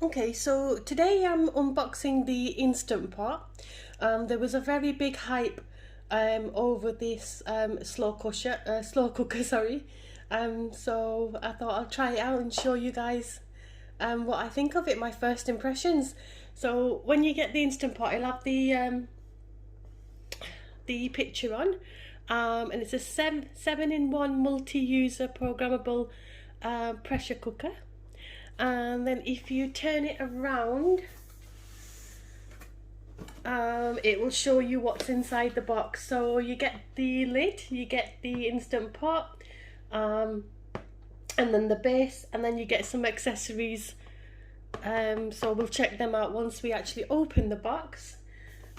Okay, so today I'm unboxing the Instant Pot. There was a very big hype over this slow cooker, sorry. So I thought I'll try it out and show you guys what I think of it, my first impressions. So when you get the Instant Pot, it'll have the picture on, and it's a 7-in-1 multi-user programmable pressure cooker. And then if you turn it around, it will show you what's inside the box. So you get the lid, you get the Instant Pot, and then the base, and then you get some accessories. So we'll check them out once we actually open the box.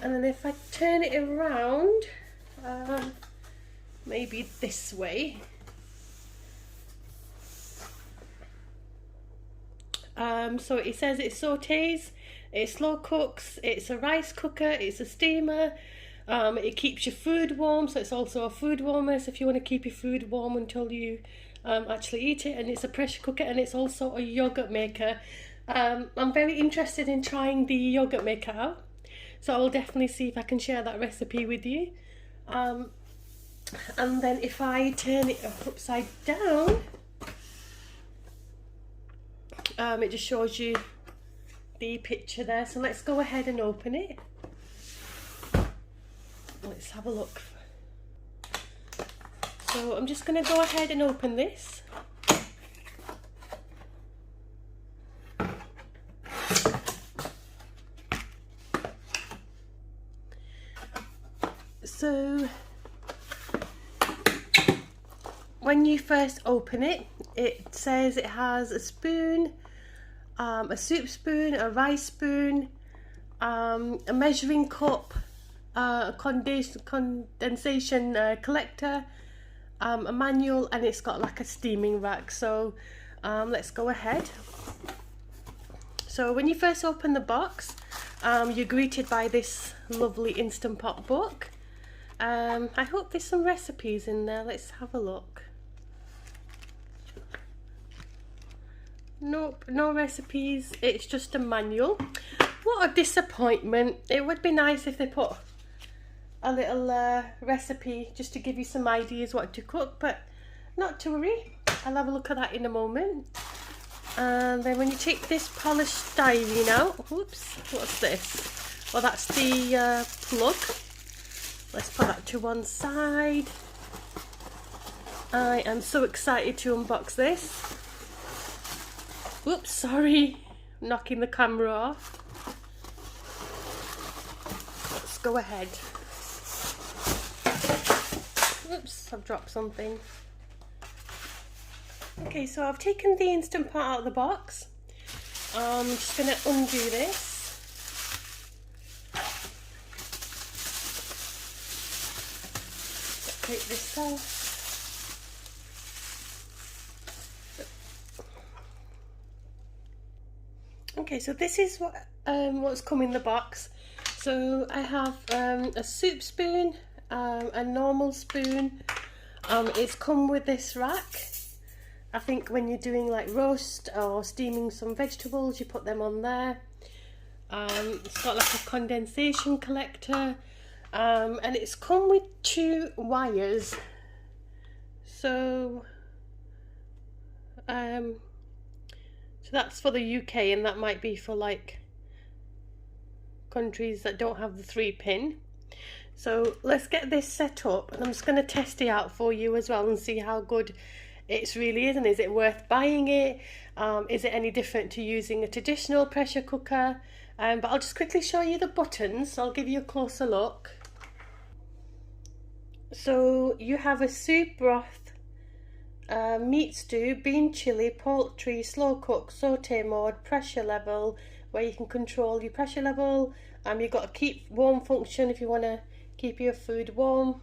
And then if I turn it around, maybe this way, so it says it sautés, it slow cooks, it's a rice cooker, it's a steamer, it keeps your food warm, so it's also a food warmer, so if you want to keep your food warm until you actually eat it. And it's a pressure cooker, and it's also a yogurt maker. I'm very interested in trying the yogurt maker out, so I'll definitely see if I can share that recipe with you. And then if I turn it upside down, it just shows you the picture there. So let's go ahead and open it. Let's have a look. So I'm just going to go ahead and open this. So when you first open it, it says it has a spoon, a soup spoon, a rice spoon, a measuring cup, a condensation collector, a manual, and it's got like a steaming rack. So let's go ahead. So when you first open the box, you're greeted by this lovely Instant Pot book. I hope there's some recipes in there. Let's have a look. Nope, no recipes, it's just a manual. What a disappointment. It would be nice if they put a little recipe just to give you some ideas what to cook, but not to worry, I'll have a look at that in a moment. And then when you take this polished styrene out, whoops, what's this? Well, that's the plug. Let's put that to one side. I am so excited to unbox this. Whoops, sorry, knocking the camera off. Let's go ahead. Whoops, I've dropped something. Okay, so I've taken the Instant Pot out of the box. I'm just going to undo this. Let's take this off. Okay, so this is what's come in the box. So I have a soup spoon, a normal spoon. It's come with this rack. I think when you're doing like roast or steaming some vegetables, you put them on there. It's got like a condensation collector, and it's come with 2 wires. So that's for the UK, and that might be for like countries that don't have the 3-pin. So let's get this set up, and I'm just going to test it out for you as well and see how good it really is, and is it worth buying it? Is it any different to using a traditional pressure cooker? But I'll just quickly show you the buttons. So I'll give you a closer look. So you have a soup broth, meat stew, bean chili, poultry, slow cook, saute mode, pressure level, where you can control your pressure level. You've got a keep warm function if you want to keep your food warm.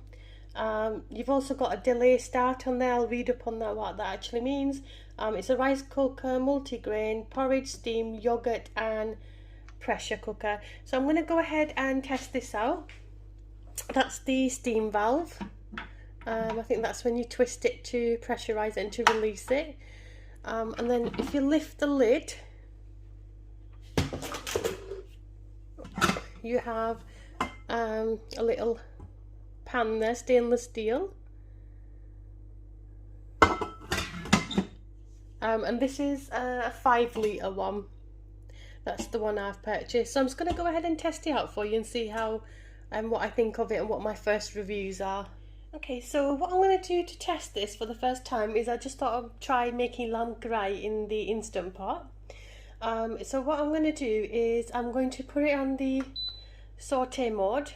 You've also got a delay start on there. I'll read up on that, what that actually means. It's a rice cooker, multi-grain, porridge, steam, yogurt, and pressure cooker. So I'm going to go ahead and test this out. That's the steam valve. I think that's when you twist it to pressurize it and to release it. And then if you lift the lid, you have a little pan there, stainless steel. And this is a 5 litre one. That's the one I've purchased. So I'm just going to go ahead and test it out for you and see how what I think of it and what my first reviews are. Okay, so what I'm going to do to test this for the first time is I just thought I'd try making lamb grai in the Instant Pot. So what I'm going to do is I'm going to put it on the saute mode,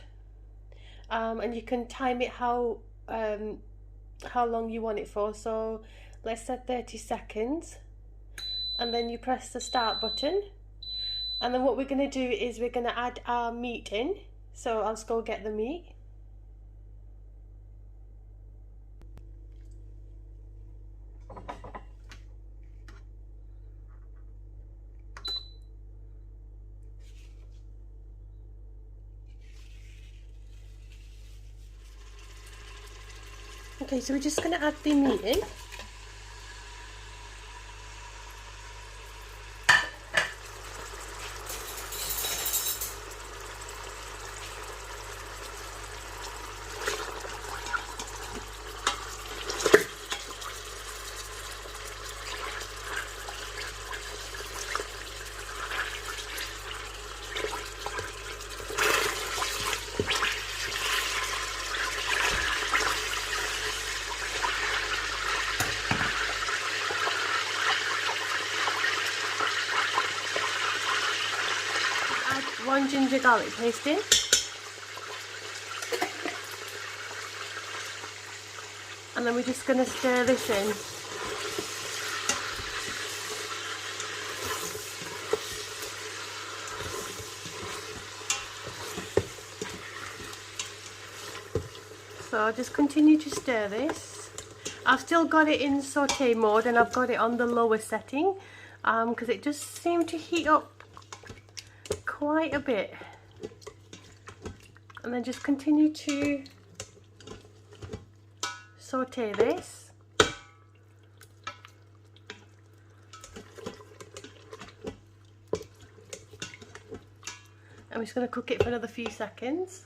and you can time it how long you want it for. So let's set 30 seconds, and then you press the start button, and then what we're going to do is we're going to add our meat in. So I'll just go get the meat. Okay, so we're just going to add the meat in. Add 1 ginger garlic paste in. And then we're just going to stir this in. So I'll just continue to stir this. I've still got it in saute mode and I've got it on the lower setting because it just seemed to heat up quite a bit. And then just continue to saute this. I'm just going to cook it for another few seconds.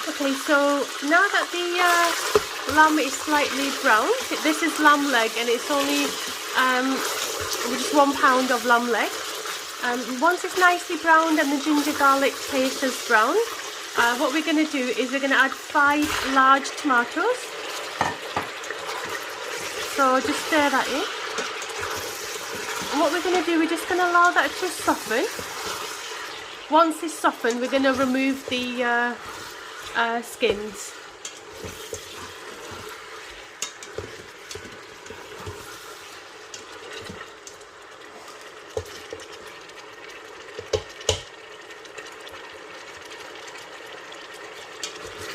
Okay, so now that the lamb is slightly browned, this is lamb leg and it's only just 1 pound of lamb leg. Once it's nicely browned and the ginger garlic paste is browned, what we're going to do is we're going to add 5 large tomatoes. So just stir that in. And what we're going to do, we're just going to allow that to soften. Once it's softened, we're going to remove the skins.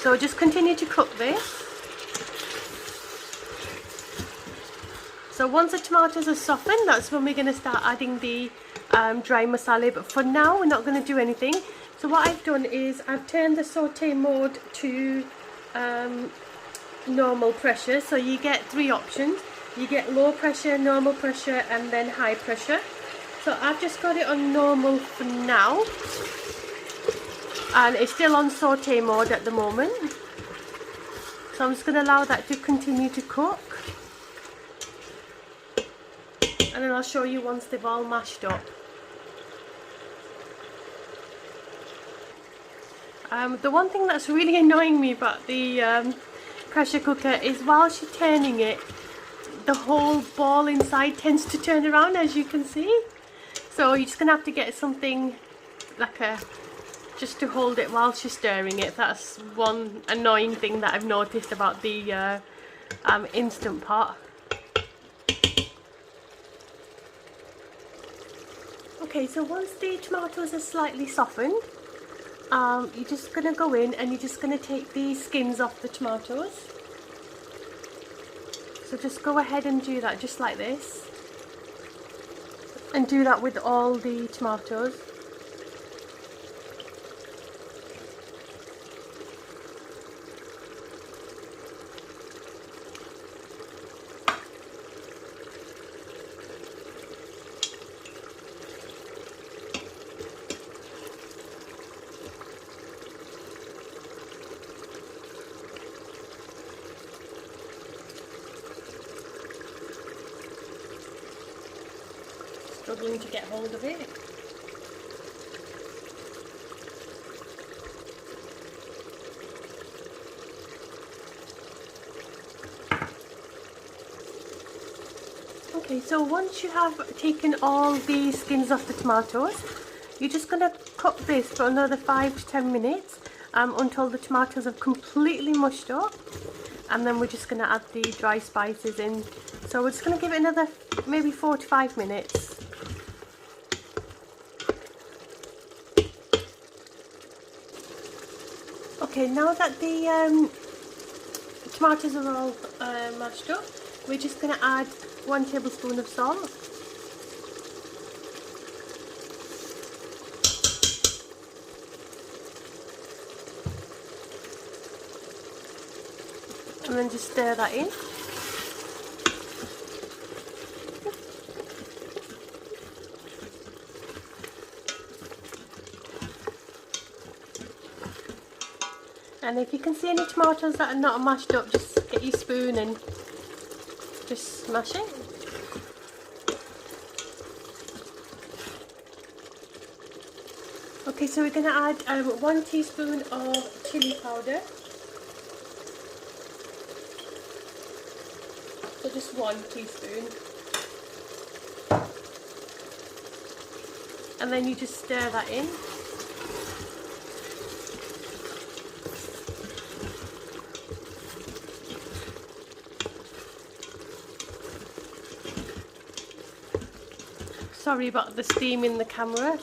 So just continue to cook this. So once the tomatoes are softened, that's when we're going to start adding the dry masala. But for now, we're not going to do anything. So what I've done is I've turned the saute mode to normal pressure. So you get 3 options. You get low pressure, normal pressure, and then high pressure. So I've just got it on normal for now. And it's still on saute mode at the moment. So I'm just going to allow that to continue to cook. And then I'll show you once they've all mashed up. The one thing that's really annoying me about the pressure cooker is whilst you're turning it, the whole ball inside tends to turn around, as you can see. So you're just going to have to get something like just to hold it whilst you're stirring it. That's one annoying thing that I've noticed about the Instant Pot. Okay, so once the tomatoes are slightly softened, you're just going to go in and you're just going to take the skins off the tomatoes. So just go ahead and do that just like this. And do that with all the tomatoes. struggling to get hold of it. Okay, so once you have taken all the skins off the tomatoes, you're just going to cook this for another 5 to 10 minutes until the tomatoes have completely mushed up, and then we're just going to add the dry spices in. So we're just going to give it another maybe 4 to 5 minutes. Okay, now that the tomatoes are all mashed up, we're just going to add 1 tablespoon of salt. And then just stir that in. And if you can see any tomatoes that are not mashed up, just get your spoon and just smash it. Okay, so we're going to add 1 teaspoon of chili powder. So just 1 teaspoon. And then you just stir that in. Sorry about the steam in the camera.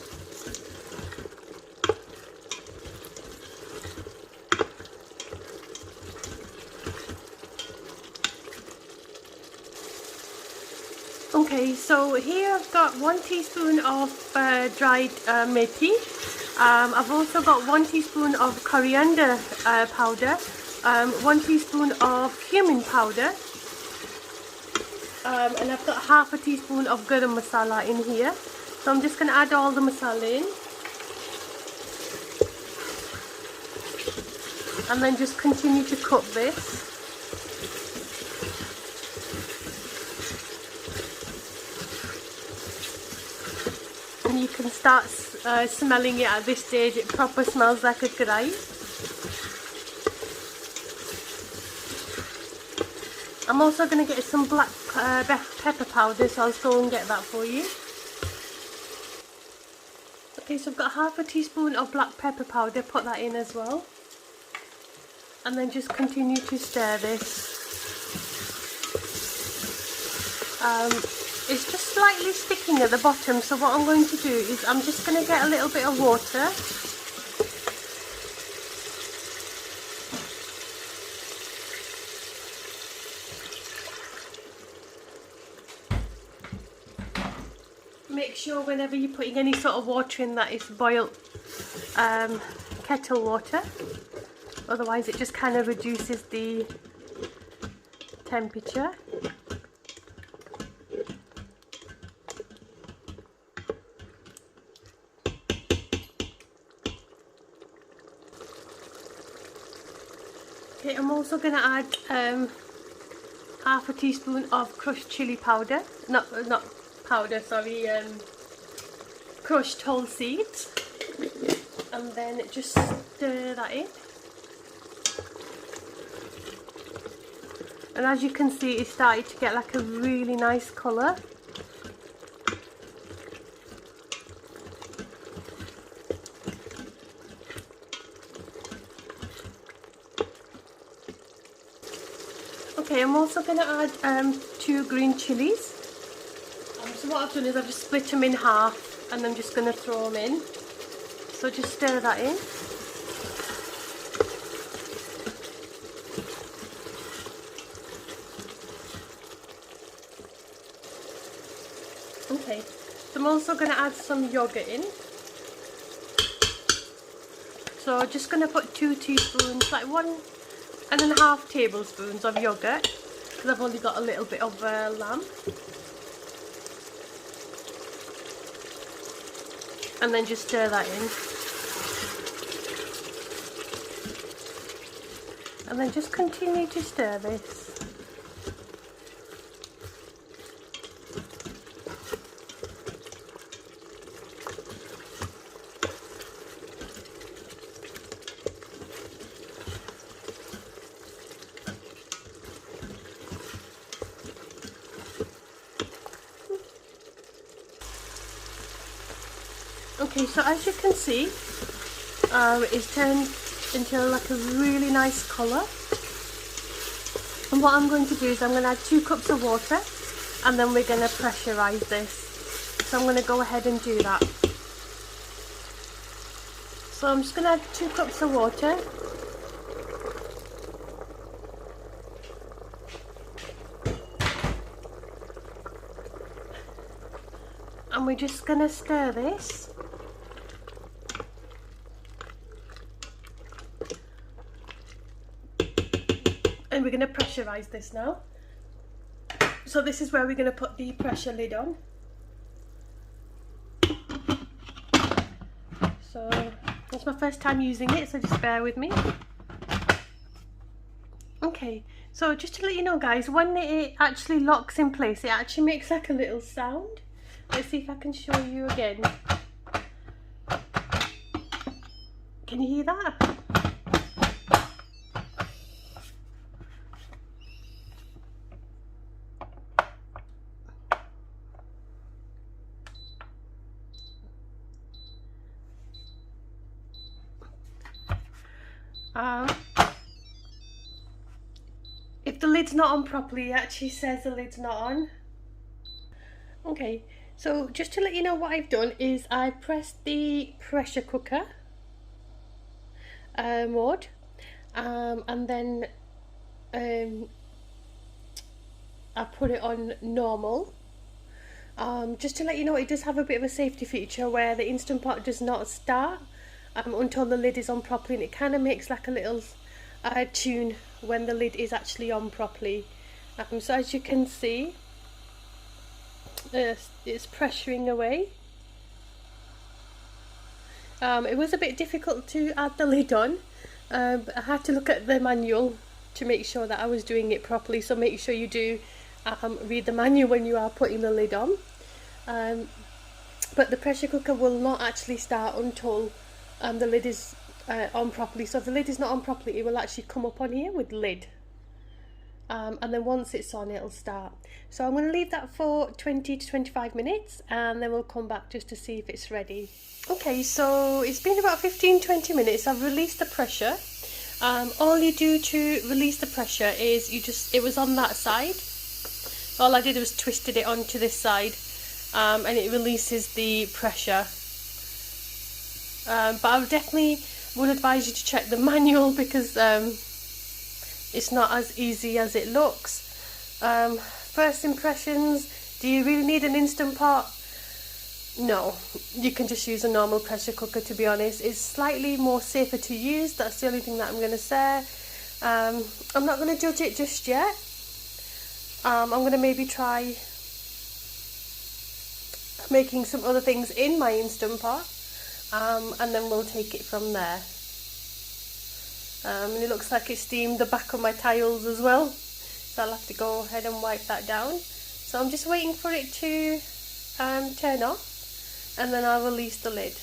Okay, so here I've got 1 teaspoon of dried methi. I've also got 1 teaspoon of coriander powder, 1 teaspoon of cumin powder, and I've got half a teaspoon of garam masala in here. So I'm just going to add all the masala in, and then just continue to cook this. And you can start smelling it at this stage. It proper smells like a karai. I'm also going to get some black pepper powder, so I'll go and get that for you. Okay, so I've got half a teaspoon of black pepper powder, put that in as well. And then just continue to stir this. It's just slightly sticking at the bottom, so what I'm going to do is I'm just going to get a little bit of water. Make sure whenever you're putting any sort of water in that it's boiled kettle water, otherwise it just kind of reduces the temperature. Okay, I'm also going to add half a teaspoon of crushed chili powder, not powder, sorry, crushed whole seeds, and then just stir that in. And as you can see, it started to get like a really nice colour. Okay, I'm also going to add 2 green chilies. So what I've done is I've just split them in half, and I'm just going to throw them in. So just stir that in. Okay, so I'm also going to add some yogurt in. So just going to put 2 teaspoons, like 1.5 tablespoons of yogurt, because I've only got a little bit of lamb. And then just stir that in. And then just continue to stir this. Okay, so as you can see, it's turned into like a really nice colour. And what I'm going to do is I'm going to add 2 cups of water, and then we're going to pressurise this. So I'm going to go ahead and do that. So I'm just going to add 2 cups of water. And we're just going to stir this. And we're going to pressurise this now. So this is where we're going to put the pressure lid on. So it's my first time using it, so just bear with me. Okay, so just to let you know guys, when it actually locks in place, it actually makes like a little sound. Let's see if I can show you again. Can you hear that? If the lid's not on properly, it actually says the lid's not on. Okay, so just to let you know what I've done is I pressed the pressure cooker mode, and then I put it on normal. Just to let you know, it does have a bit of a safety feature where the Instant Pot does not start until the lid is on properly, and it kind of makes like a little tune when the lid is actually on properly. So as you can see, it's pressuring away. It was a bit difficult to add the lid on, but I had to look at the manual to make sure that I was doing it properly, so make sure you do read the manual when you are putting the lid on. But the pressure cooker will not actually start until the lid is on properly. So if the lid is not on properly, it will actually come up on here with lid, and then once it's on, it'll start. So I'm going to leave that for 20 to 25 minutes, and then we'll come back just to see if it's ready. Okay, so it's been about 15-20 minutes. I've released the pressure. All you do to release the pressure is it was on that side. All I did was twisted it onto this side, and it releases the pressure. But I definitely would advise you to check the manual, because it's not as easy as it looks. First impressions, do you really need an Instant Pot? No, you can just use a normal pressure cooker, to be honest. It's slightly more safer to use, that's the only thing that I'm going to say. I'm not going to judge it just yet. I'm going to maybe try making some other things in my Instant Pot, and then we'll take it from there. And it looks like it steamed the back of my tiles as well, so I'll have to go ahead and wipe that down. So I'm just waiting for it to turn off, and then I'll release the lid.